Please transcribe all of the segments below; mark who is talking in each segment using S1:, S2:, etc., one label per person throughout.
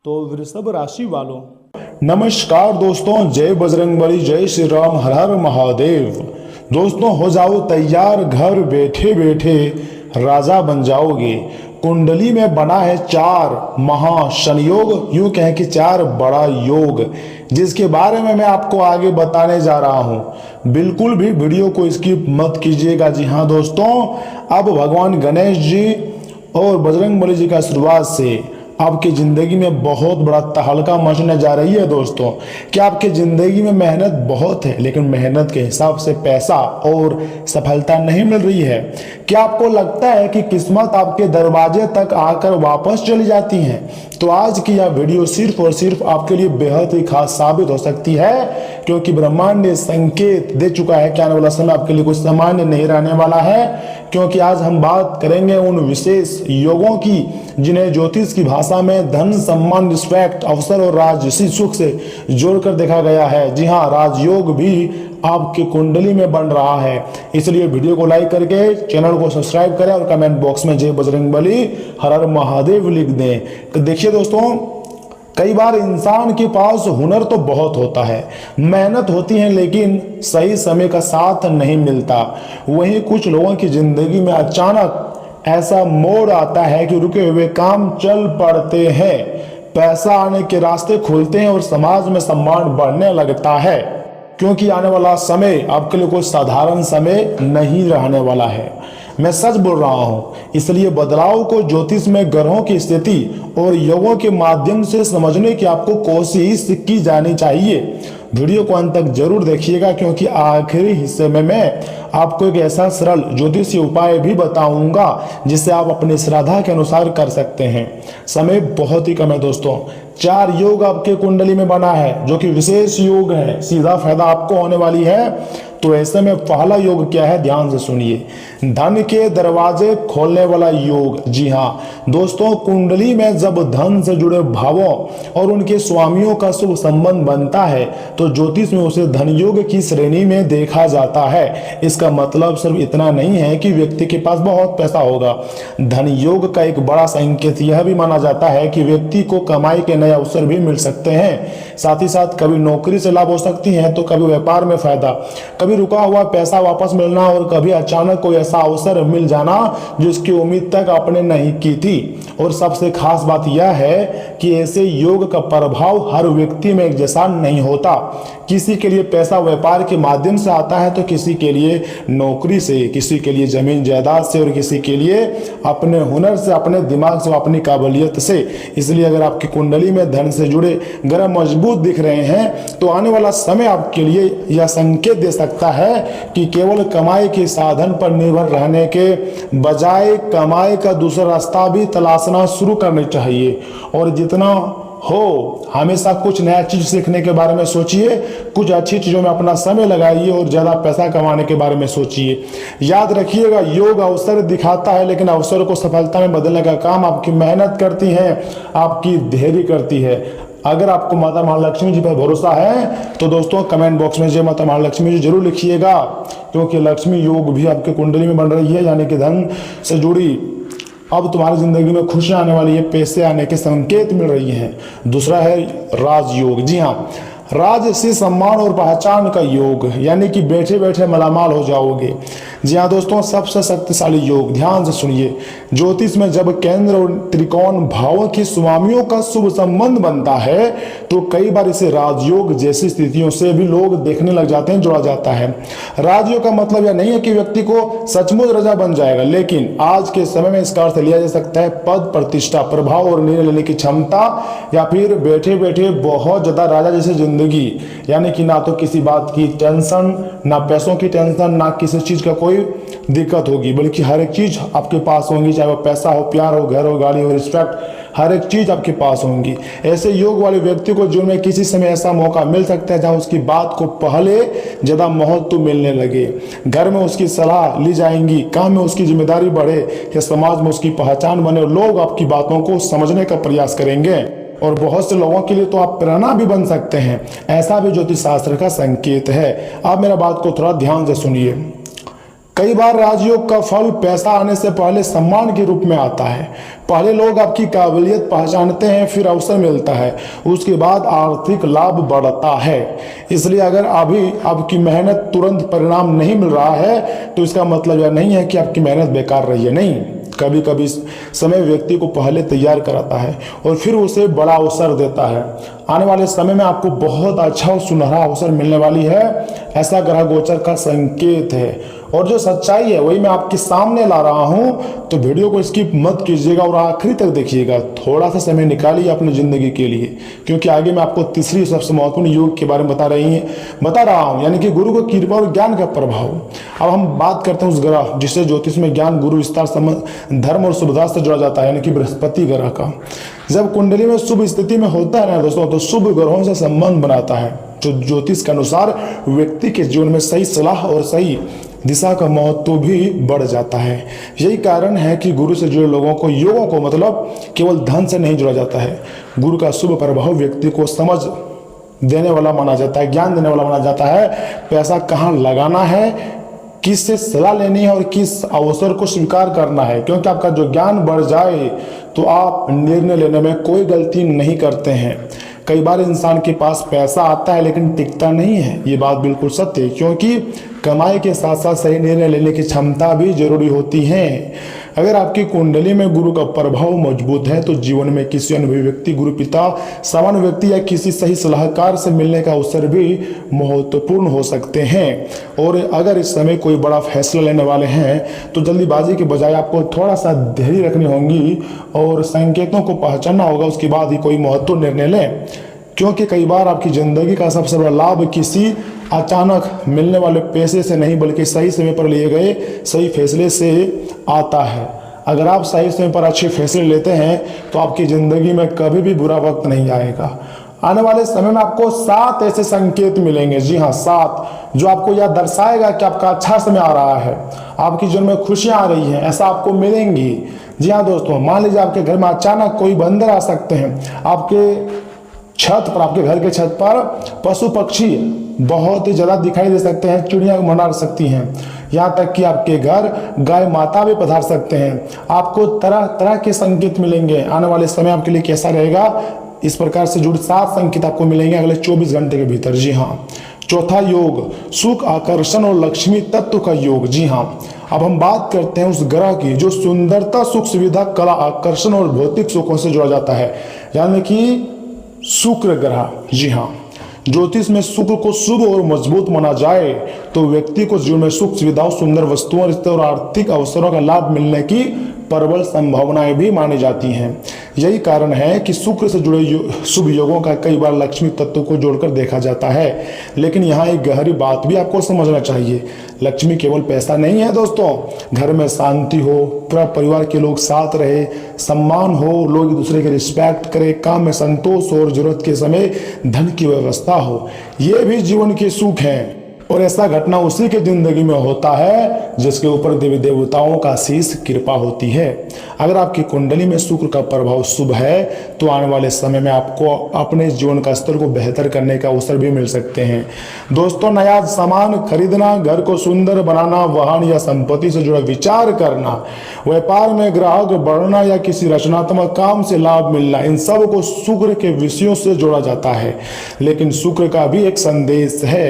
S1: तो वृषभ राशि वालों, नमस्कार दोस्तों, जय बजरंगबली, जय श्री राम, हर हर महादेव। दोस्तों हो जाओ तैयार, घर बैठे बैठे राजा बन जाओगे। कुंडली में बना है 4 महा संयोग, यूं कहें कि 4 बड़ा योग, जिसके बारे में मैं आपको आगे बताने जा रहा हूं। बिल्कुल भी वीडियो को स्किप मत कीजिएगा। जी हाँ दोस्तों, अब भगवान गणेश जी और बजरंगबली जी का आशीर्वाद से आपकी जिंदगी में बहुत बड़ा तहलका मचने जा रही है। दोस्तों, क्या आपकी जिंदगी में मेहनत बहुत है, लेकिन मेहनत के हिसाब से पैसा और सफलता नहीं मिल रही है? क्या आपको लगता है कि किस्मत आपके दरवाजे तक आकर वापस चली जाती है? तो आज की यह वीडियो सिर्फ और सिर्फ आपके लिए बेहद ही खास साबित हो सकती है, क्योंकि ब्रह्मांड ने संकेत दे चुका है कि आने वाला समय आपके लिए कुछ सामान्य नहीं रहने वाला है। क्योंकि आज हम बात करेंगे उन विशेष योगों की जिन्हें ज्योतिष की भाषा में धन, सम्मान, रिस्पेक्ट, अवसर और राजसी सुख से जोड़कर देखा गया है। जी हाँ, राजयोग भी आपकी कुंडली में बन रहा है। इसलिए वीडियो को लाइक करके चैनल को सब्सक्राइब करें और कमेंट बॉक्स में जय बजरंगबली, हर हर महादेव लिख दें। तो देखिए दोस्तों, कई बार इंसान के पास हुनर तो बहुत होता है, मेहनत होती है, लेकिन सही समय का साथ नहीं मिलता। वहीं कुछ लोगों की जिंदगी में अचानक ऐसा मोड़ आता है कि रुके हुए काम चल पड़ते हैं, पैसा आने के रास्ते खुलते हैं और समाज में सम्मान बढ़ने लगता है। क्योंकि आने वाला समय आपके लिए कोई साधारण समय नहीं रहने वाला है, मैं सच बोल रहा हूं। इसलिए बदलाव को ज्योतिष में ग्रहों की स्थिति और योगों के माध्यम से समझने की आपको कोशिश की जानी चाहिए। वीडियो को अंत तक जरूर देखिएगा, क्योंकि आखिरी हिस्से में मैं आपको एक ऐसा सरल ज्योतिषीय उपाय भी बताऊंगा जिससे आप अपनी श्रद्धा के अनुसार कर सकते हैं। समय बहुत ही कम है दोस्तों। 4 योग आपके कुंडली में बना है, जो कि विशेष योग है, सीधा फायदा आपको होने वाली है। तो ऐसे में पहला योग क्या है, ध्यान से सुनिए। धन के दरवाजे खोलने वाला योग। जी हाँ दोस्तों, कुंडली में जब धन से जुड़े भावों और उनके स्वामियों का शुभ संबंध बनता है तो ज्योतिष में उसे धन योग की श्रेणी में देखा जाता है। इसका मतलब सिर्फ इतना नहीं है कि व्यक्ति के पास बहुत पैसा होगा। धन योग का एक बड़ा संकेत यह भी माना जाता है कि व्यक्ति को कमाई के नए अवसर भी मिल सकते हैं। साथ ही साथ कभी नौकरी से लाभ हो सकती है, तो कभी व्यापार में फायदा, कभी रुका हुआ पैसा वापस मिलना और कभी अचानक कोई ऐसा अवसर मिल जाना जिसकी उम्मीद तक आपने नहीं की थी। और सबसे खास बात यह है कि ऐसे योग का प्रभाव हर व्यक्ति में एक जैसा नहीं होता। किसी के लिए पैसा व्यापार के माध्यम से आता है, तो किसी के लिए नौकरी से, किसी के लिए जमीन जायदाद से और किसी के लिए अपने हुनर से, अपने दिमाग से, अपनी काबिलियत से। इसलिए अगर आपकी कुंडली में धन से जुड़े ग्रह मजबूत दिख रहे हैं तो आने वाला समय आपके लिए यह संकेत दे सकता है कि केवल कमाई के साधन पर निर्भर रहने के बजाय कमाई का दूसरा रास्ता भी तलाशना शुरू करना चाहिए। और जितना हो हमेशा कुछ नया चीज सीखने के बारे में सोचिए, कुछ अच्छी चीजों में अपना समय लगाइए और ज्यादा पैसा कमाने के बारे में सोचिए। याद रखिएगा, योग अवसर दिखाता है, लेकिन अवसर को सफलता में बदलने का काम आपकी मेहनत करती है, आपकी धैर्य करती है। अगर आपको माता महालक्ष्मी जी पर भरोसा है तो दोस्तों कमेंट बॉक्स में जय माता महालक्ष्मी जी जरूर लिखिएगा, क्योंकि लक्ष्मी योग भी आपके कुंडली में बन रही है, यानी कि धन से जुड़ी अब तुम्हारी जिंदगी में खुशियां आने वाली है, पैसे आने के संकेत मिल रही हैं। दूसरा है राजयोग। जी हाँ, राजसी सम्मान और पहचान का योग, यानी कि बैठे बैठे मालामाल हो जाओगे। जी हाँ दोस्तों, सबसे शक्तिशाली योग, ध्यान से सुनिए। ज्योतिष में जब केंद्र और त्रिकोण भावों की स्वामियों का शुभ संबंध बनता है तो कई बार इसे राजयोग जैसी स्थितियों से भी लोग देखने लग जाते हैं, जोड़ा जाता है। राजयोग का मतलब यह नहीं है कि व्यक्ति को सचमुच राजा बन जाएगा, लेकिन आज के समय में इसका अर्थ लिया जा सकता है पद, प्रतिष्ठा, प्रभाव और निर्णय लेने की क्षमता, या फिर बैठे बैठे बहुत ज्यादा राजा जैसी जिंदगी। यानी कि ना तो किसी बात की टेंशन, ना पैसों की टेंशन, ना किसी चीज का कोई दिक्कत होगी, बल्कि हर एक चीज आपके पास होंगी, चाहे वो पैसा हो, प्यार हो, घर हो, गाड़ी हो, रिस्पेक्ट, हर एक चीज आपके पास होंगी। ऐसे योग वाले व्यक्ति को जीवन में किसी समय ऐसा मौका मिल सकता है जहां उसकी बात को पहले ज्यादा महत्व मिलने लगे। घर में उसकी सलाह ली जाएंगी, काम में उसकी जिम्मेदारी बढ़े, या समाज में उसकी पहचान बने और लोग आपकी बातों को समझने का प्रयास करेंगे। और बहुत से लोगों के लिए तो आप प्रेरणा भी बन सकते हैं, ऐसा भी ज्योतिष शास्त्र का संकेत है। आप मेरा बात को थोड़ा ध्यान से सुनिए। कई बार राजयोग का फल पैसा आने से पहले सम्मान के रूप में आता है। पहले लोग आपकी काबिलियत पहचानते हैं, फिर अवसर मिलता है, उसके बाद आर्थिक लाभ बढ़ता है। इसलिए अगर अभी आपकी मेहनत तुरंत परिणाम नहीं मिल रहा है तो इसका मतलब यह नहीं है कि आपकी मेहनत बेकार रही है। नहीं, कभी कभी समय व्यक्ति को पहले तैयार कराता है और फिर उसे बड़ा अवसर देता है। आने वाले समय में आपको बहुत अच्छा और सुनहरा अवसर मिलने वाली है, ऐसा ग्रह गोचर का संकेत है। और जो सच्चाई है वही मैं आपके सामने ला रहा हूं, तो वीडियो को स्किप मत कीजिएगा और आखिरी तक देखिएगा। थोड़ा सा समय निकालिए अपनी जिंदगी के लिए, क्योंकि आगे मैं आपको तीसरी सबसे महत्वपूर्ण योग के बारे में बता रहा हूं, यानी कि गुरु की कृपा और ज्ञान का प्रभाव। अब हम बात करते हैं उस ग्रह जिससे ज्योतिष में ज्ञान, गुरु, विस्तार, धर्म और सुविधा से जुड़ा जाता है, यानी कि बृहस्पति ग्रह का। जब कुंडली में शुभ स्थिति में होता है ना दोस्तों, तो शुभ ग्रहों से संबंध बनाता है, जो ज्योतिष के अनुसार व्यक्ति के जीवन में सही सलाह और सही दिशा का महत्व भी बढ़ जाता है। यही कारण है कि गुरु से जुड़े लोगों को, योगों को मतलब केवल धन से नहीं जुड़ा जाता है। गुरु का शुभ प्रभाव व्यक्ति को समझ देने वाला माना जाता है, ज्ञान देने वाला माना जाता है। पैसा कहाँ लगाना है, किससे सलाह लेनी है और किस अवसर को स्वीकार करना है, क्योंकि आपका जो ज्ञान बढ़ जाए तो आप निर्णय लेने में कोई गलती नहीं करते हैं। कई बार इंसान के पास पैसा आता है लेकिन टिकता नहीं है, ये बात बिल्कुल सत्य है, क्योंकि कमाई के साथ साथ सही निर्णय लेने की क्षमता भी जरूरी होती है। अगर आपकी कुंडली में गुरु का प्रभाव मजबूत है तो जीवन में किसी अनुभवी व्यक्ति, गुरु पिता, सामान्य व्यक्ति या किसी सही सलाहकार से मिलने का अवसर भी महत्वपूर्ण हो सकते हैं। और अगर इस समय कोई बड़ा फैसला लेने वाले हैं तो जल्दीबाजी के बजाय आपको थोड़ा सा धैर्य रखनी होगी और संकेतों को पहचानना होगा, उसके बाद ही कोई महत्वपूर्ण निर्णय लें। क्योंकि कई बार आपकी जिंदगी का सबसे बड़ा लाभ किसी अचानक मिलने वाले पैसे से नहीं, बल्कि सही समय पर लिए गए सही फैसले से आता है। अगर आप सही समय पर अच्छे फैसले लेते हैं तो आपकी जिंदगी में कभी भी बुरा वक्त नहीं आएगा। आने वाले समय में आपको 7 ऐसे संकेत मिलेंगे, जी हाँ 7, जो आपको यह दर्शाएगा कि आपका अच्छा समय आ रहा है, आपके जीवन में खुशियां आ रही हैं, ऐसा आपको मिलेंगी। जी हाँ दोस्तों, मान लीजिए आपके घर में अचानक कोई बंदर आ सकते हैं, आपके छत पर, आपके घर के छत पर पशु पक्षी बहुत ही ज्यादा दिखाई दे सकते हैं, चिड़िया मना सकती हैं, यहाँ तक कि आपके घर गाय माता भी पधार सकते हैं। आपको तरह तरह के संकेत मिलेंगे। आने वाले समय आपके लिए कैसा रहेगा, इस प्रकार से जुड़े 7 संकेत आपको मिलेंगे अगले 24 घंटे के भीतर। जी हाँ, चौथा योग, सुख, आकर्षण और लक्ष्मी तत्व का योग। जी हाँ, अब हम बात करते हैं उस ग्रह की जो सुंदरता, सुख, सुविधा, कला, आकर्षण और भौतिक सुखों से जुड़ा जाता है, यानी कि शुक्र ग्रह। जी हाँ, ज्योतिष में शुक्र को शुभ और मजबूत माना जाए तो व्यक्ति को जीवन में सुख, सुविधाओं, सुंदर वस्तुओं, रिश्ते और आर्थिक अवसरों का लाभ मिलने की प्रबल संभावनाएं भी मानी जाती हैं। यही कारण है कि शुक्र से जुड़े शुभ योगों का कई बार लक्ष्मी तत्व को जोड़कर देखा जाता है। लेकिन यहाँ एक गहरी बात भी आपको समझना चाहिए, लक्ष्मी केवल पैसा नहीं है दोस्तों। घर में शांति हो, पूरा परिवार के लोग साथ रहे, सम्मान हो, लोग एक दूसरे की रिस्पेक्ट करें, काम में संतोष हो और जरूरत के समय धन की व्यवस्था हो, ये भी जीवन के सुख हैं। और ऐसा घटना उसी के जिंदगी में होता है जिसके ऊपर देवी देवताओं का शीश कृपा होती है। अगर आपकी कुंडली में शुक्र का प्रभाव शुभ है तो आने वाले समय में आपको अपने जीवन का स्तर को बेहतर करने का अवसर भी मिल सकते हैं। दोस्तों, नया सामान खरीदना, घर को सुंदर बनाना, वाहन या संपत्ति से जुड़ा विचार करना, व्यापार में ग्राहक बढ़ना या किसी रचनात्मक काम से लाभ मिलना, इन सब को शुक्र के विषयों से जोड़ा जाता है। लेकिन शुक्र का भी एक संदेश है,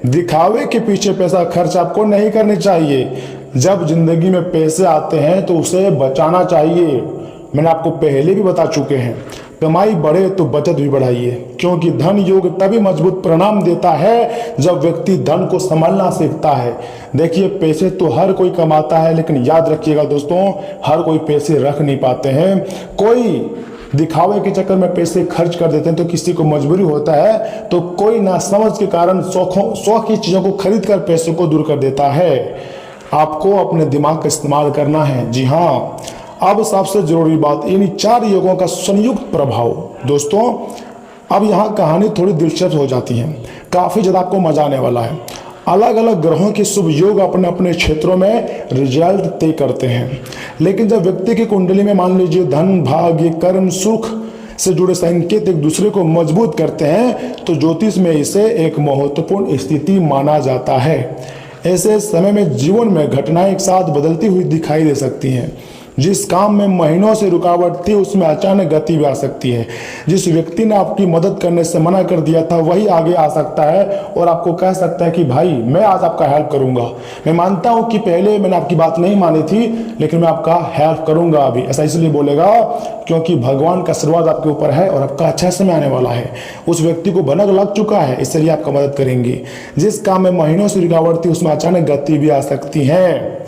S1: दिखावे के पीछे पैसा खर्च आपको नहीं करनी चाहिए। जब जिंदगी में पैसे आते हैं तो उसे बचाना चाहिए। मैंने आपको पहले भी बता चुके हैं, कमाई बढ़े तो बचत भी बढ़ाइए, क्योंकि धन योग तभी मजबूत परिणाम देता है जब व्यक्ति धन को संभालना सीखता है। देखिए, पैसे तो हर कोई कमाता है, लेकिन याद रखिएगा दोस्तों, हर कोई पैसे रख नहीं पाते हैं। कोई दिखावे के चक्कर में पैसे खर्च कर देते हैं तो किसी को मजबूरी होता है, तो कोई नासमझ के कारण शौक की चीजों को खरीद कर पैसे को दूर कर देता है। आपको अपने दिमाग का इस्तेमाल करना है। जी हाँ, अब सबसे जरूरी बात, इन 4 योगों का संयुक्त प्रभाव। दोस्तों, अब यहाँ कहानी थोड़ी दिलचस्प हो जाती है, काफी ज्यादा आपको मजा आने वाला है। अलग अलग ग्रहों के शुभ योग अपने अपने क्षेत्रों में रिजल्ट तय करते हैं, लेकिन जब व्यक्ति की कुंडली में मान लीजिए धन, भाग्य, कर्म, सुख से जुड़े संकेत एक दूसरे को मजबूत करते हैं तो ज्योतिष में इसे एक महत्वपूर्ण स्थिति माना जाता है। ऐसे समय में जीवन में घटनाएं एक साथ बदलती हुई दिखाई दे सकती हैं। जिस काम में महीनों से रुकावट थी उसमें अचानक गति भी आ सकती है। जिस व्यक्ति ने आपकी मदद करने से मना कर दिया था वही आगे आ सकता है और आपको कह सकता है कि भाई मैं आज आपका हेल्प करूंगा। मैं मानता हूं कि पहले मैंने आपकी बात नहीं मानी थी लेकिन मैं आपका हेल्प करूंगा अभी। ऐसा इसलिए बोलेगा क्योंकि भगवान का आशीर्वाद आपके ऊपर है और आपका अच्छा समय आने वाला है। उस व्यक्ति को भनक लग चुका है इसलिए आपका मदद करेंगे। जिस काम में महीनों से रुकावट थी उसमें अचानक गति भी आ सकती है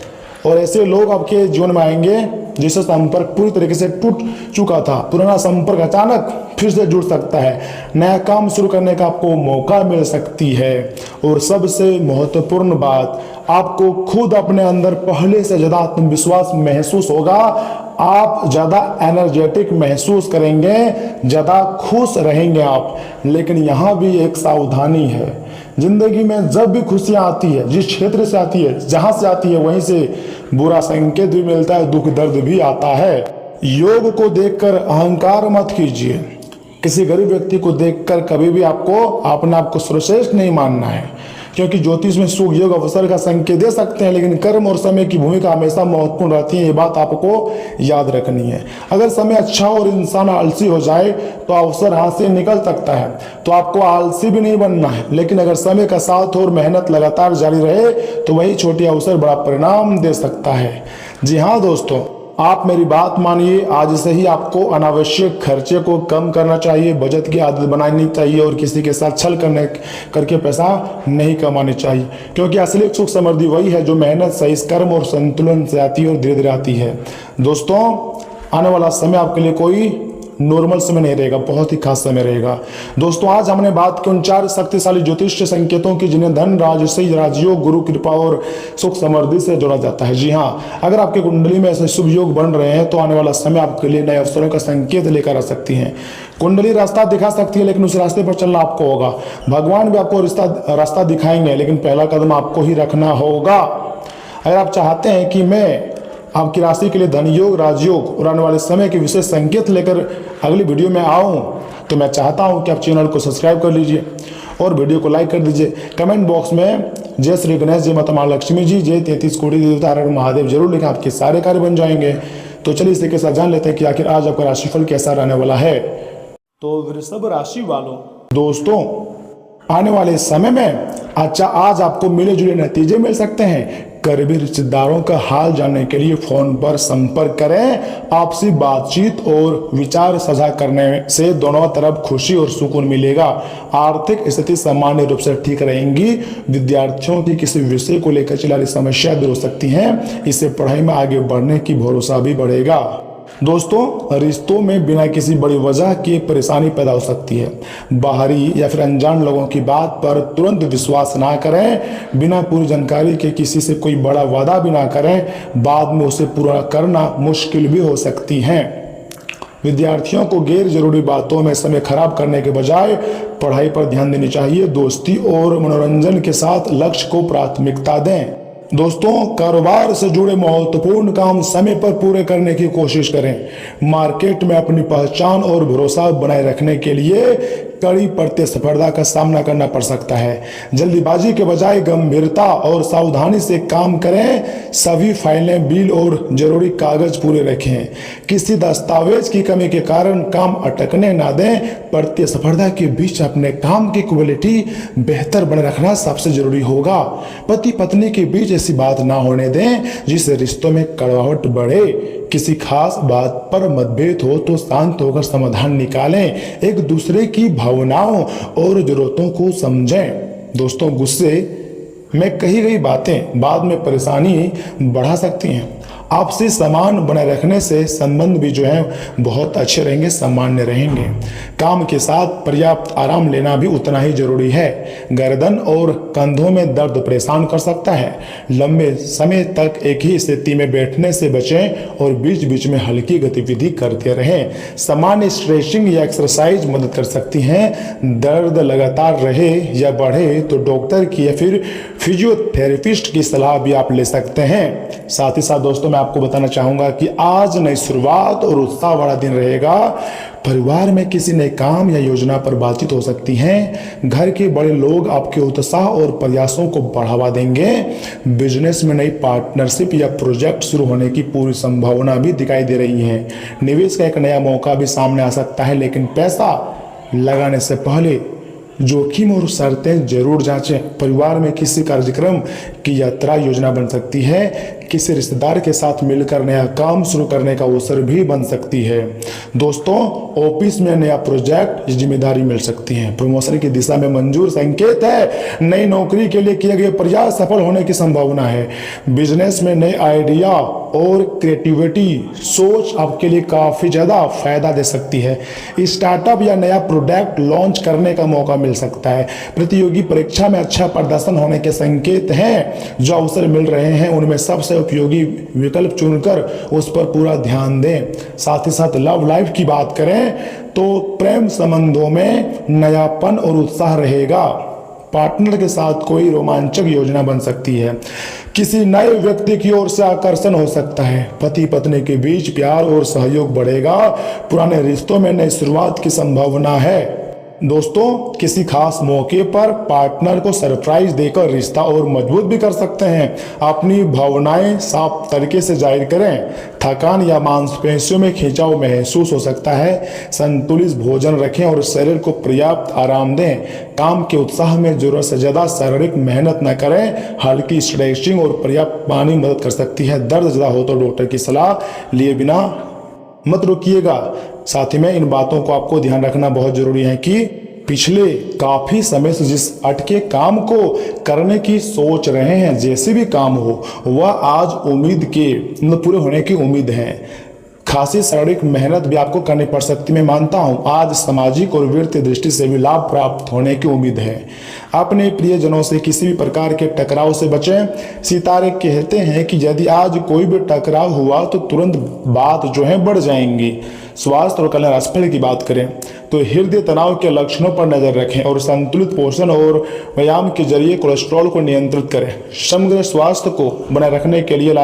S1: और ऐसे लोग आपके जीवन में आएंगे जिससे संपर्क पूरी तरीके से टूट चुका था। पुराना संपर्क अचानक फिर से जुड़ सकता है। नया काम शुरू करने का आपको मौका मिल सकती है और सबसे महत्वपूर्ण बात, आपको खुद अपने अंदर पहले से ज्यादा आत्मविश्वास महसूस होगा। आप ज्यादा एनर्जेटिक महसूस करेंगे, ज्यादा खुश रहेंगे आप। लेकिन यहाँ भी एक सावधानी है, जिंदगी में जब भी खुशियां आती है, जिस क्षेत्र से आती है, जहां से आती है, वहीं से बुरा संकेत भी मिलता है, दुख दर्द भी आता है। योग को देखकर अहंकार मत कीजिए। किसी गरीब व्यक्ति को देखकर कभी भी आपको अपने आप को सर्वश्रेष्ठ नहीं मानना है, क्योंकि ज्योतिष में शुभ योग अवसर का संकेत दे सकते हैं लेकिन कर्म और समय की भूमिका हमेशा महत्वपूर्ण रहती है। ये बात आपको याद रखनी है। अगर समय अच्छा और इंसान आलसी हो जाए तो अवसर हाथ से निकल सकता है, तो आपको आलसी भी नहीं बनना है। लेकिन अगर समय का साथ और मेहनत लगातार जारी रहे तो वही छोटी अवसर बड़ा परिणाम दे सकता है। जी हाँ दोस्तों, आप मेरी बात मानिए, आज से ही आपको अनावश्यक खर्चे को कम करना चाहिए, बचत की आदत बनानी चाहिए और किसी के साथ छल करके पैसा नहीं कमानी चाहिए, क्योंकि असली सुख समृद्धि वही है जो मेहनत, सही कर्म और संतुलन से आती है और धीरे धीरे आती है। दोस्तों, आने वाला समय आपके लिए कोई नॉर्मल समय नहीं रहेगा, बहुत ही खास समय रहेगा। दोस्तों, आज हमने बात की उन 4 शक्तिशाली ज्योतिष संकेतों की जिन्हें धन, राजसी, राजयोग, गुरु कृपा और सुख समृद्धि से जोड़ा जाता है। जी हाँ, अगर आपकी कुंडली में ऐसे शुभ योग बन रहे हैं तो आने वाला समय आपके लिए नए अवसरों का संकेत लेकर आ सकती है। कुंडली रास्ता दिखा सकती है लेकिन उस रास्ते पर चलना आपको होगा। भगवान भी आपको रास्ता दिखाएंगे लेकिन पहला कदम आपको ही रखना होगा। अगर आप चाहते हैं कि मैं आपकी राशि के लिए धन योग, राजयोग और आने वाले समय के विशेष संकेत लेकर अगली वीडियो में आऊं तो मैं चाहता हूं कि आप चैनल को सब्सक्राइब कर लीजिए और वीडियो को लाइक कर दीजिए। कमेंट बॉक्स में जय श्री गणेश, जय माता महालक्ष्मी जी, जय 33 कोटि देवता हर हर महादेव जरूर लिखें, आपके सारे कार्य बन जाएंगे। तो चलिए इसी के साथ जान लेते हैं कि आखिर आज आपका राशिफल कैसा रहने वाला है। तो वृषभ राशि वालों, दोस्तों आने वाले समय में आज आपको मिले जुले नतीजे मिल सकते हैं। करीबी रिश्तेदारों का हाल जानने के लिए फोन पर संपर्क करें। आपसी बातचीत और विचार साझा करने से दोनों तरफ खुशी और सुकून मिलेगा। आर्थिक स्थिति सामान्य रूप से ठीक रहेंगी। विद्यार्थियों की किसी विषय को लेकर चल रही समस्या दूर हो सकती हैं। इससे पढ़ाई में आगे बढ़ने की भरोसा भी बढ़ेगा। दोस्तों, रिश्तों में बिना किसी बड़ी वजह की परेशानी पैदा हो सकती है। बाहरी या फिर अनजान लोगों की बात पर तुरंत विश्वास ना करें। बिना पूरी जानकारी के किसी से कोई बड़ा वादा भी ना करें, बाद में उसे पूरा करना मुश्किल भी हो सकती है। विद्यार्थियों को गैर जरूरी बातों में समय खराब करने के बजाय पढ़ाई पर ध्यान देनी चाहिए। दोस्ती और मनोरंजन के साथ लक्ष्य को प्राथमिकता दें। दोस्तों, कारोबार से जुड़े महत्वपूर्ण काम समय पर पूरे करने की कोशिश करें। मार्केट में अपनी पहचान और भरोसा बनाए रखने के लिए कड़ी प्रतिस्पर्धा का सामना करना पड़ सकता है। जल्दीबाजी के बजाय गंभीरता और सावधानी से काम करें। सभी फाइलें, बिल और जरूरी कागज पूरे रखें। किसी दस्तावेज की कमी के कारण काम अटकने ना दें। प्रतिस्पर्धा के बीच अपने काम की क्वालिटी बेहतर बने रखना सबसे जरूरी होगा। पति पत्नी के बीच ऐसी बात ना होने दें जिससे रिश्तों में कड़वाहट बढ़े। किसी खास बात पर मतभेद हो तो शांत होकर समाधान निकालें। एक दूसरे की भावनाओं और जरूरतों को समझें। दोस्तों, गुस्से में कही गई बातें बाद में परेशानी बढ़ा सकती हैं। आपसी सम्मान बनाए रखने से संबंध भी जो है बहुत अच्छे रहेंगे, सामान्य रहेंगे। काम के साथ पर्याप्त आराम लेना भी उतना ही जरूरी है। गर्दन और कंधों में दर्द परेशान कर सकता है। लंबे समय तक एक ही स्थिति में बैठने से बचें और बीच बीच में हल्की गतिविधि करते रहें। सामान्य स्ट्रेचिंग या एक्सरसाइज मदद कर सकती हैं। दर्द लगातार रहे या बढ़े तो डॉक्टर की या फिर फिजियोथेरेपिस्ट की सलाह भी आप ले सकते हैं। साथ ही साथ दोस्तों, मैं मैं आपको बताना चाहूंगा कि आज नई शुरुआत और उत्साह वाला दिन रहेगा। परिवार में किसी नए काम या योजना पर बातचीत हो सकती है। घर के बड़े लोग आपके उत्साह और प्रयासों को बढ़ावा देंगे। बिजनेस में नई पार्टनरशिप या प्रोजेक्ट शुरू होने की पूरी संभावना भी दिखाई दे रही है। निवेश का एक नया मौका भी सामने आ सकता है, लेकिन पैसा लगाने से पहले जोखिम और शर्तें जरूर जांचें। परिवार में किसी कार्यक्रम की यात्रा योजना बन सकती है। किसी रिश्तेदार के साथ मिलकर नया काम शुरू करने का अवसर भी बन सकती है। दोस्तों, ऑफिस में नया प्रोजेक्ट जिम्मेदारी मिल सकती है। प्रमोशन की दिशा में मंजूर संकेत है। नई नौकरी के लिए किए गए प्रयास सफल होने की संभावना है। बिजनेस में नए आइडिया और क्रिएटिविटी सोच आपके लिए काफी ज्यादा फायदा दे सकती है। स्टार्टअप या नया प्रोडक्ट लॉन्च करने का मौका मिल सकता है। प्रतियोगी परीक्षा में अच्छा प्रदर्शन होने के संकेत हैं। जो अवसर मिल रहे हैं उनमें सबसे उपयोगी विकल्प चुनकर उस पर पूरा ध्यान दें। साथ ही साथ लव लाइफ की बात करें तो प्रेम संबंधों में नयापन और उत्साह रहेगा। पार्टनर के साथ कोई रोमांचक योजना बन सकती है। किसी नए व्यक्ति की ओर से आकर्षण हो सकता है। पति पत्नी के बीच प्यार और सहयोग बढ़ेगा। पुराने रिश्तों में नई शुरुआत की संभावना है। दोस्तों, किसी खास मौके पर पार्टनर को सरप्राइज देकर रिश्ता और मजबूत भी कर सकते हैं। अपनी भावनाएं साफ तरीके से जाहिर करें। थकान या मांसपेशियों में खिंचाव महसूस हो सकता है। संतुलित भोजन रखें और शरीर को पर्याप्त आराम दें। काम के उत्साह में जरूरत से ज्यादा शारीरिक मेहनत न करें। हल्की स्ट्रेचिंग और पर्याप्त पानी मदद कर सकती है। दर्द ज्यादा हो तो डॉक्टर की सलाह लिए बिना मत रुकिएगा। साथ ही में इन बातों को आपको ध्यान रखना बहुत जरूरी है कि पिछले काफी समय से जिस अटके काम को करने की सोच रहे हैं, जैसे भी काम हो, वह आज उम्मीद के पूरे होने की उम्मीद है। खासी शारीरिक मेहनत भी आपको करनी पड़ सकती है। मैं मानता हूं आज सामाजिक और वित्तीय दृष्टि से भी लाभ प्राप्त होने की उम्मीद है। अपने प्रियजनों से किसी भी प्रकार के टकराव से बचें। सितारे कहते हैं कि यदि आज कोई भी टकराव हुआ तो तुरंत बात जो है बढ़ जाएंगी। स्वास्थ्य और कल्याण राशिफल की बात करें तो हृदय तनाव के लक्षणों पर नजर रखें और संतुलित पोषण और व्यायाम के जरिए कोलेस्ट्रॉल को नियंत्रित करें। समग्र स्वास्थ्य को बनाए रखने के लिए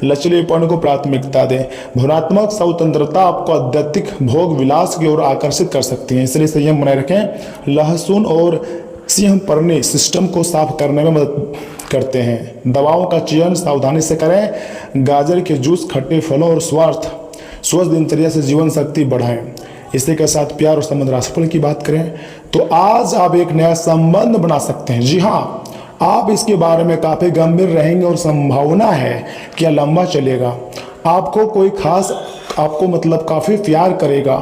S1: लचीलेपन को प्राथमिकता दें। भावनात्मक स्वतंत्रता आपको आध्यात्मिक भोग विलास की ओर आकर्षित कर सकती है, इसलिए संयम बनाए रखें। लहसुन और सिंह पर्णी सिस्टम को साफ करने में मदद करते हैं। दवाओं का चयन सावधानी से करें। गाजर के जूस, खट्टे फलों और स्वस्थ दिनचर्या से जीवन शक्ति बढ़ाएं। इसी के साथ प्यार और संबंध राशिफल की बात करें तो आज आप एक नया संबंध बना सकते हैं। जी हाँ, आप इसके बारे में काफी गंभीर रहेंगे और संभावना है कि यह लंबा चलेगा। आपको कोई खास काफी प्यार करेगा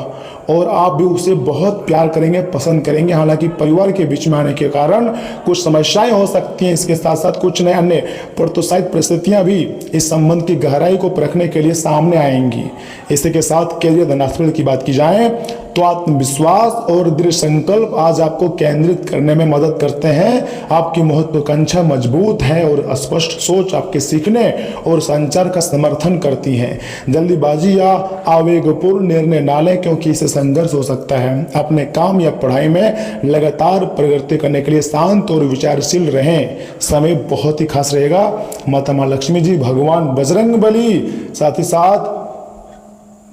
S1: और आप भी उसे बहुत प्यार करेंगे, पसंद करेंगे। हालांकि परिवार के बीच में आने के कारण कुछ समस्याएं हो सकती हैं। इसके साथ साथ कुछ नए अन्य प्रोत्साहित परिस्थितियां भी इस संबंध की गहराई को परखने के लिए सामने आएंगी। इसी के साथ कैरियर धनास्फल की बात की जाए तो आत्मविश्वास और दृढ़ संकल्प आज आपको केंद्रित करने में मदद करते हैं। आपकी महत्वाकांक्षा मजबूत है और स्पष्ट सोच आपके सीखने और संचार का समर्थन करती है। जल्दीबाजी या आवेगपूर्ण निर्णय ना लें, क्योंकि इससे संघर्ष हो सकता है। अपने काम या पढ़ाई में लगातार प्रगति करने के लिए शांत और विचारशील रहें। समय बहुत ही खास रहेगा। माता मां लक्ष्मी जी, भगवान बजरंगबली, साथ ही साथ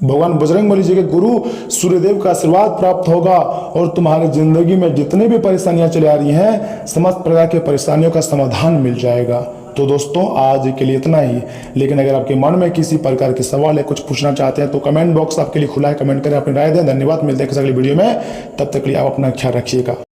S1: भगवान बजरंगबली जी के गुरु सूर्यदेव का आशीर्वाद प्राप्त होगा और तुम्हारी जिंदगी में जितने भी परेशानियां चली आ रही हैं, समस्त प्रकार की परेशानियों का समाधान मिल जाएगा। तो दोस्तों, आज के लिए इतना ही। लेकिन अगर आपके मन में किसी प्रकार के सवाल है, कुछ पूछना चाहते हैं तो कमेंट बॉक्स आपके लिए खुला है। कमेंट करें, अपनी राय दें। धन्यवाद। मिलते हैं अगली वीडियो में। तब तक के लिए आप अपना ख्याल रखिएगा।